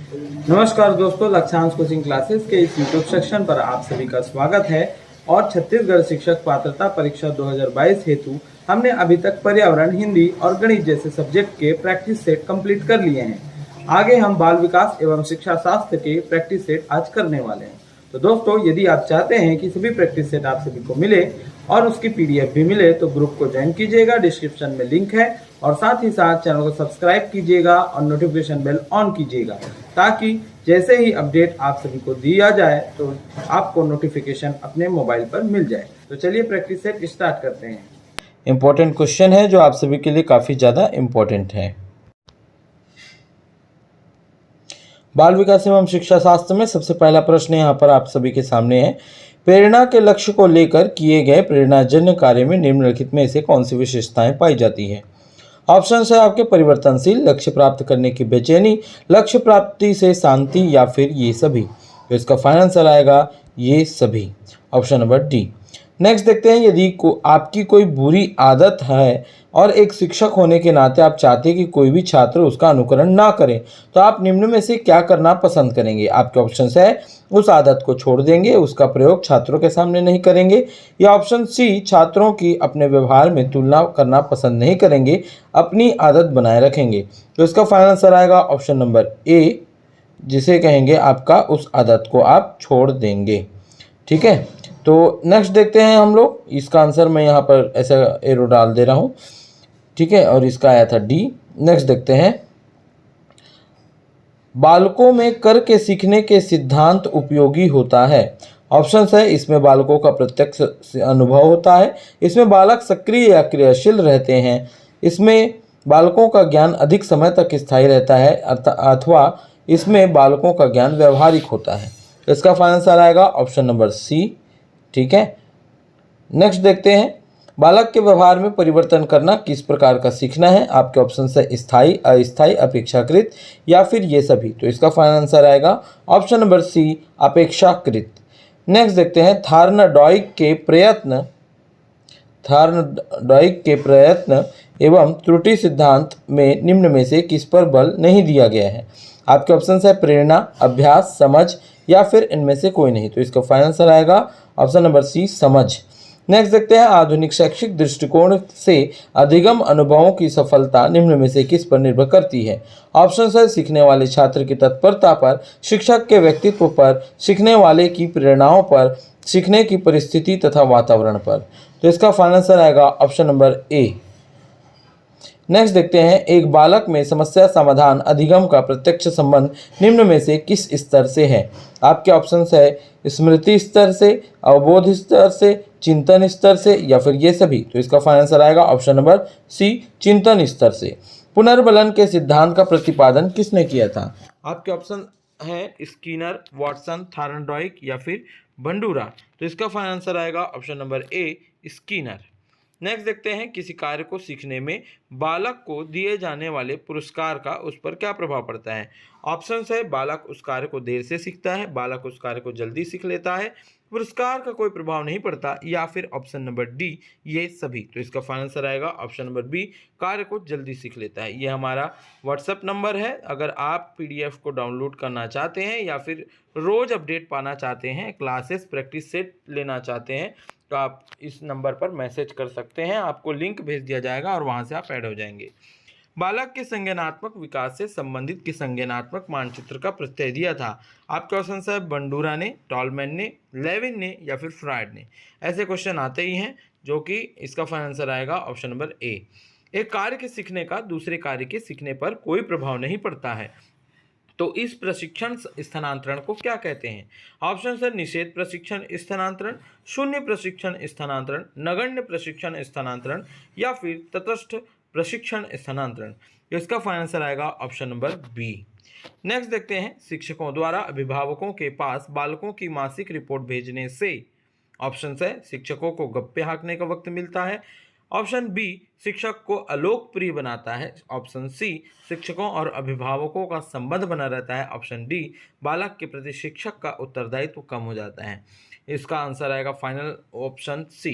नमस्कार दोस्तों, Lakshyansh coaching classes के इस यूट्यूब सेक्शन पर आप सभी का स्वागत है। और छत्तीसगढ़ शिक्षक पात्रता परीक्षा 2022 हेतु हमने अभी तक पर्यावरण, हिंदी और गणित जैसे सब्जेक्ट के प्रैक्टिस सेट कंप्लीट कर लिए हैं। आगे हम बाल विकास एवं शिक्षा शास्त्र के प्रैक्टिस सेट आज करने वाले हैं। तो दोस्तों, यदि आप चाहते हैं कि सभी प्रैक्टिस सेट आप सभी को मिले और उसकी पीडीएफ भी मिले तो ग्रुप को ज्वाइन कीजिएगा, डिस्क्रिप्शन में लिंक है। और साथ ही साथ चैनल को सब्सक्राइब कीजिएगा और नोटिफिकेशन बेल ऑन कीजिएगा, ताकि जैसे ही अपडेट आप सभी को दिया जाए तो आपको नोटिफिकेशन अपने मोबाइल पर मिल जाए। तो चलिए प्रैक्टिस सेट स्टार्ट करते हैं। इम्पोर्टेंट क्वेश्चन है जो आप सभी के लिए काफ़ी ज़्यादा इम्पोर्टेंट है। बाल विकास एवं शिक्षा शास्त्र में सबसे पहला प्रश्न यहाँ पर आप सभी के सामने है। प्रेरणा के लक्ष्य को लेकर किए गए प्रेरणाजन्य कार्य में निम्नलिखित में से कौन सी विशेषताएं पाई जाती है? ऑप्शन है आपके परिवर्तनशील, लक्ष्य प्राप्त करने की बेचैनी, लक्ष्य प्राप्ति से शांति, या फिर ये सभी। तो इसका फाइनल आंसर आएगा ये सभी, ऑप्शन नंबर डी। नेक्स्ट देखते हैं, यदि आपकी कोई बुरी आदत है और एक शिक्षक होने के नाते आप चाहते हैं कि कोई भी छात्र उसका अनुकरण ना करे, तो आप निम्न में से क्या करना पसंद करेंगे? आपके ऑप्शन है उस आदत को छोड़ देंगे, उसका प्रयोग छात्रों के सामने नहीं करेंगे, या ऑप्शन सी छात्रों की अपने व्यवहार में तुलना करना पसंद नहीं करेंगे, अपनी आदत बनाए रखेंगे। तो इसका फाइनल आंसर आएगा ऑप्शन नंबर ए, जिसे कहेंगे आपका उस आदत को आप छोड़ देंगे। ठीक है, तो नेक्स्ट देखते हैं हम लोग। इसका आंसर मैं यहाँ पर ऐसा एरो डाल दे रहा हूँ। ठीक है, और इसका आया था डी। नेक्स्ट देखते हैं, बालकों में कर के सीखने के सिद्धांत उपयोगी होता है। ऑप्शन है इसमें बालकों का प्रत्यक्ष अनुभव होता है, इसमें बालक सक्रिय या क्रियाशील रहते हैं, इसमें बालकों का ज्ञान अधिक समय तक स्थायी रहता है, अथवा इसमें बालकों का ज्ञान व्यवहारिक होता है। इसका फाइनल आंसर आएगा ऑप्शन नंबर सी। ठीक है, नेक्स्ट देखते हैं, बालक के व्यवहार में परिवर्तन करना किस प्रकार का सीखना है? आपके ऑप्शन है स्थायी, अस्थायी, अपेक्षाकृत, या फिर ये सभी। तो इसका फाइनल आंसर आएगा ऑप्शन नंबर सी, अपेक्षाकृत। नेक्स्ट देखते हैं, थार्नडाइक के प्रयत्न एवं त्रुटि सिद्धांत में निम्न में से किस पर बल नहीं दिया गया है? आपके ऑप्शन है प्रेरणा, अभ्यास, समझ, या फिर इनमें से कोई नहीं। तो इसका फाइनल आंसर आएगा ऑप्शन नंबर सी, समझ। नेक्स्ट देखते हैं, आधुनिक शैक्षिक दृष्टिकोण से अधिगम अनुभवों की सफलता निम्न में से किस पर निर्भर करती है? ऑप्शन है सीखने वाले छात्र की तत्परता पर, शिक्षक के व्यक्तित्व पर, सीखने वाले की प्रेरणाओं पर, सीखने की परिस्थिति तथा वातावरण पर। तो इसका फाइनल आंसर आएगा ऑप्शन नंबर ए। नेक्स्ट देखते हैं, एक बालक में समस्या समाधान अधिगम का प्रत्यक्ष संबंध निम्न में से किस स्तर से है? आपके ऑप्शन है स्मृति स्तर से, अवबोध स्तर से, चिंतन स्तर से, या फिर ये सभी। तो इसका फाइनल आंसर आएगा ऑप्शन नंबर सी, चिंतन स्तर से। पुनर्बलन के सिद्धांत का प्रतिपादन किसने किया था? आपके ऑप्शन है स्किनर, वॉटसन, थार्नडाइक, या फिर बंडूरा। तो इसका फाइनल आंसर आएगा option number A, Skinner. Next देखते हैं, किसी कार्य को सीखने में बालक को दिए जाने वाले पुरस्कार का उस पर क्या प्रभाव पड़ता है? ऑप्शन है बालक उस कार्य को देर से सीखता है, बालक उस कार्य को जल्दी सीख लेता है, पुरस्कार का कोई प्रभाव नहीं पड़ता, या फिर ऑप्शन नंबर डी, ये सभी। तो इसका फाइनल आंसर आएगा ऑप्शन नंबर बी, कार्य को जल्दी सीख लेता है। ये हमारा व्हाट्सएप नंबर है। अगर आप पीडीएफ को डाउनलोड करना चाहते हैं या फिर रोज अपडेट पाना चाहते हैं, क्लासेस प्रैक्टिस सेट लेना चाहते हैं, तो आप इस नंबर पर मैसेज कर सकते हैं। आपको लिंक भेज दिया जाएगा और वहां से आप ऐड हो जाएंगे। बालक के संज्ञानात्मक विकास से संबंधित किस संज्ञानात्मक मानचित्र का प्रत्यय दिया था? आपके ऑप्शन है बंडूरा ने, टॉलमैन ने, लेविन ने, या फिर फ्रायड ने। ऐसे क्वेश्चन आते ही हैं, जो कि इसका फाइनल आंसर आएगा ऑप्शन नंबर ए। एक कार्य के सीखने का दूसरे कार्य के सीखने पर कोई प्रभाव नहीं पड़ता है, तो इस प्रशिक्षण स्थानांतरण को क्या कहते हैं? ऑप्शन है निषेध प्रशिक्षण स्थानांतरण, शून्य प्रशिक्षण स्थानांतरण, नगण्य प्रशिक्षण स्थानांतरण, या फिर तटस्थ प्रशिक्षण स्थानांतरण। इसका फाइनल आंसर आएगा ऑप्शन नंबर बी। नेक्स्ट देखते हैं, शिक्षकों द्वारा अभिभावकों के पास बालकों की मासिक रिपोर्ट भेजने से ऑप्शन है शिक्षकों को गप्पे हाँकने का वक्त मिलता है, ऑप्शन बी शिक्षक को अलोकप्रिय बनाता है, ऑप्शन सी शिक्षकों और अभिभावकों का संबंध बना रहता है, ऑप्शन डी बालक के प्रति शिक्षक का उत्तरदायित्व कम हो जाता है। इसका आंसर आएगा फाइनल ऑप्शन सी।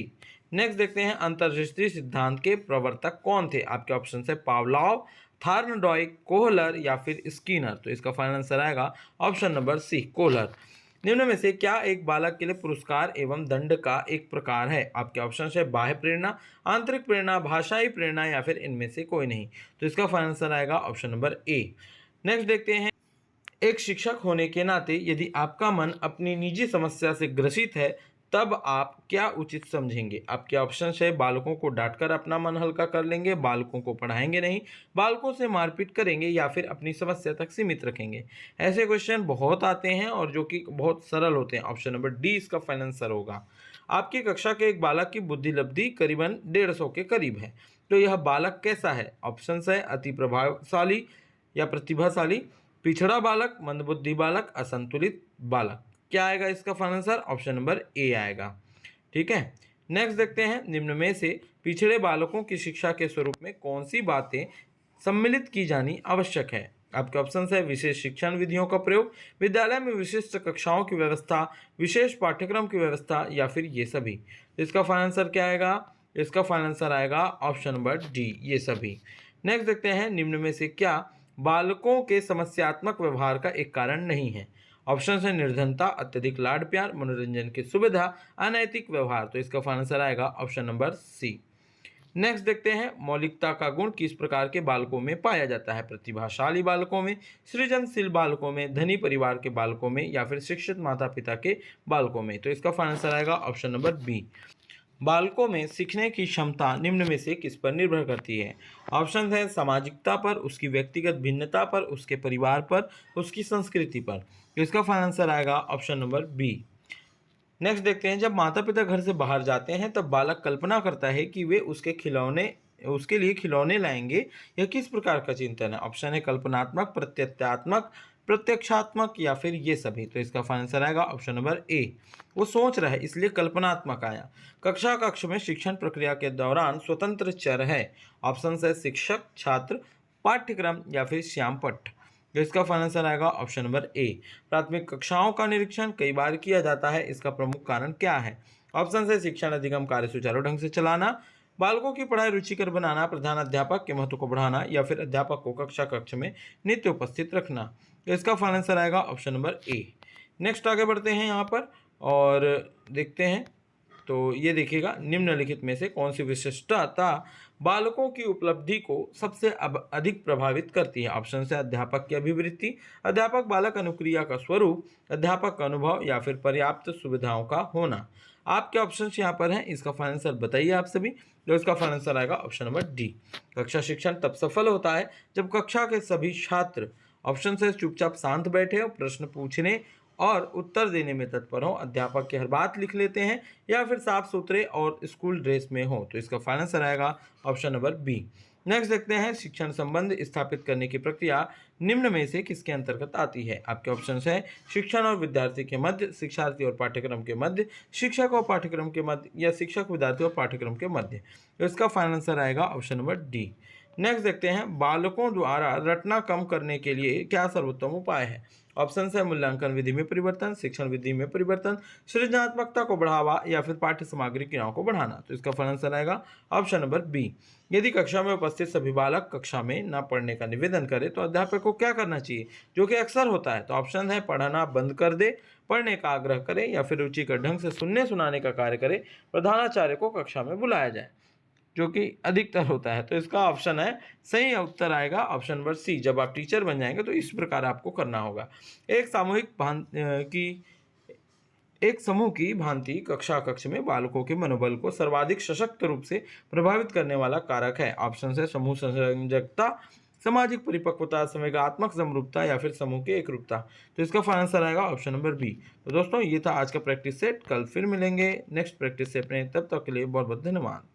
नेक्स्ट देखते हैं, अंतर्दृष्टि सिद्धांत के प्रवर्तक कौन थे? आपके ऑप्शन है पावलोव, थार्नडॉइक, कोहलर या फिर स्किनर। तो इसका फाइनल आंसर आएगा ऑप्शन नंबर सी, कोहलर। निम्न में से क्या एक बालक के लिए पुरस्कार एवं दंड का एक प्रकार है? आपके ऑप्शन है बाह्य प्रेरणा, आंतरिक प्रेरणा, भाषाई प्रेरणा या फिर इनमें से कोई नहीं। तो इसका फाइनल आंसर आएगा ऑप्शन नंबर ए। नेक्स्ट देखते हैं, एक शिक्षक होने के नाते यदि आपका मन अपनी निजी समस्या से ग्रसित है तब आप क्या उचित समझेंगे? आपके ऑप्शन है बालकों को डांटकर अपना मन हल्का कर लेंगे, बालकों को पढ़ाएंगे नहीं, बालकों से मारपीट करेंगे या फिर अपनी समस्या तक सीमित रखेंगे। ऐसे क्वेश्चन बहुत आते हैं और जो कि बहुत सरल होते हैं। ऑप्शन नंबर डी इसका फाइनल आंसर होगा। आपकी कक्षा के एक बालक की बुद्धि लब्धि करीबन 150 के करीब है, तो यह बालक कैसा है? ऑप्शन है अति प्रभावशाली या प्रतिभाशाली, पिछड़ा बालक, मंदबुद्धि बालक, असंतुलित बालक। क्या आएगा इसका final answer? Option number A आएगा। ठीक है, नेक्स्ट देखते हैं, निम्न में से पिछड़े बालकों की शिक्षा के स्वरूप में कौन सी बातें सम्मिलित की जानी आवश्यक है? आपके ऑप्शन है विशेष शिक्षण विधियों का प्रयोग, विद्यालय में विशिष्ट कक्षाओं की व्यवस्था, विशेष पाठ्यक्रम की व्यवस्था या फिर ये सभी। इसका फाइनल आंसर क्या आएगा? इसका फाइनल आंसर आएगा ऑप्शन नंबर डी, ये सभी। नेक्स्ट देखते हैं, निम्न में से क्या बालकों के समस्यात्मक व्यवहार का एक कारण नहीं है? ऑप्शन है निर्धनता, अत्यधिक लाड प्यार, मनोरंजन की सुविधा, अनैतिक व्यवहार। तो इसका फाइनल आंसर आएगा ऑप्शन नंबर सी। नेक्स्ट देखते हैं, मौलिकता का गुण किस प्रकार के बालकों में पाया जाता है? प्रतिभाशाली बालकों में, सृजनशील बालकों में, धनी परिवार के बालकों में या फिर शिक्षित माता पिता के बालकों में। तो इसका फाइनल आंसर आएगा ऑप्शन नंबर बी। बालकों में सीखने की क्षमता निम्न में से किस पर निर्भर करती है? ऑप्शन है सामाजिकता पर, उसकी व्यक्तिगत भिन्नता पर, उसके परिवार पर, उसकी संस्कृति पर। तो इसका फाइनल आंसर आएगा ऑप्शन नंबर बी। नेक्स्ट देखते हैं, जब माता पिता घर से बाहर जाते हैं तब बालक कल्पना करता है कि वे उसके लिए खिलौने लाएंगे। यह किस प्रकार का चिंतन है? ऑप्शन है कल्पनात्मक, प्रत्ययात्मक, प्रत्यक्षात्मक या फिर ये सभी। तो इसका फाइनल आंसर आएगा ऑप्शन नंबर ए। वो सोच रहा है इसलिए कल्पनात्मक आया। कक्ष में शिक्षण प्रक्रिया के दौरान स्वतंत्र चर है। ऑप्शन है शिक्षक, छात्र, पाठ्यक्रम या फिर श्यामपट्ट। तो इसका फाइनल आंसर आएगा ऑप्शन नंबर ए। प्राथमिक कक्षाओं का निरीक्षण कई बार किया जाता है, इसका प्रमुख कारण क्या है? ऑप्शन है शिक्षण अधिगम कार्य सुचारू ढंग से चलाना, बालकों की पढ़ाई रुचिकर बनाना, प्रधान अध्यापक के महत्व को बढ़ाना या फिर अध्यापक को कक्ष में नित्य उपस्थित रखना। तो इसका फाइनल आंसर आएगा ऑप्शन नंबर ए। नेक्स्ट आगे बढ़ते हैं यहाँ पर और देखते हैं, तो ये देखिएगा, निम्नलिखित में से कौन सी विशिष्टता बालकों की उपलब्धि को सबसे अधिक प्रभावित करती है? ऑप्शन से अध्यापक की अभिवृत्ति, अध्यापक बालक अनुक्रिया का स्वरूप, अध्यापक का अनुभव या फिर पर्याप्त सुविधाओं का होना। आपके ऑप्शन यहाँ पर हैं, इसका फाइनल आंसर बताइए आप सभी। तो इसका फाइनल आंसर आएगा ऑप्शन नंबर डी। कक्षा शिक्षण तब सफल होता है जब कक्षा के सभी छात्र ऑप्शन से चुपचाप शांत बैठे हो, प्रश्न पूछने और उत्तर देने में तत्पर हो, अध्यापक की हर बात लिख लेते हैं या फिर साफ सुथरे और स्कूल ड्रेस में हो। तो इसका फाइनल आंसर आएगा ऑप्शन नंबर बी। नेक्स्ट देखते हैं, शिक्षण संबंध स्थापित करने की प्रक्रिया निम्न में से किसके अंतर्गत आती है? आपके ऑप्शन है शिक्षण और विद्यार्थी के मध्य, शिक्षार्थी और पाठ्यक्रम के मध्य, शिक्षक और पाठ्यक्रम के मध्य या शिक्षक विद्यार्थी और पाठ्यक्रम के मध्य। तो इसका फाइनल आंसर आएगा ऑप्शन नंबर डी। नेक्स्ट देखते हैं, बालकों द्वारा रटना कम करने के लिए क्या सर्वोत्तम उपाय है? ऑप्शन है मूल्यांकन विधि में परिवर्तन, शिक्षण विधि में परिवर्तन, सृजनात्मकता को बढ़ावा या फिर पाठ्य सामग्री क्रियाओं को बढ़ाना। तो इसका फाइनल आंसर आएगा ऑप्शन नंबर बी। यदि कक्षा में उपस्थित सभी बालक कक्षा में न पढ़ने का निवेदन करें तो अध्यापक को क्या करना चाहिए, जो कि अक्सर होता है? तो ऑप्शन है पढ़ना बंद कर दे, पढ़ने का आग्रह करें या फिर रुचिकर ढंग से सुनने सुनाने का कार्य करें, प्रधानाचार्य को कक्षा में बुलाया जाए, जो कि अधिकतर होता है। तो इसका ऑप्शन है, सही उत्तर आएगा ऑप्शन नंबर सी। जब आप टीचर बन जाएंगे तो इस प्रकार आपको करना होगा। एक समूह की भांति कक्ष में बालकों के मनोबल को सर्वाधिक सशक्त रूप से प्रभावित करने वाला कारक है। ऑप्शन है समूह संयोजकता, सामाजिक परिपक्वता, संवेगात्मक समरूपता या फिर समूह की एकरूपता। तो इसका फाइनल आंसर आएगा ऑप्शन नंबर बी। तो दोस्तों, ये था आज का प्रैक्टिस सेट। कल फिर मिलेंगे नेक्स्ट प्रैक्टिस सेट में, तब तक के लिए बहुत बहुत धन्यवाद।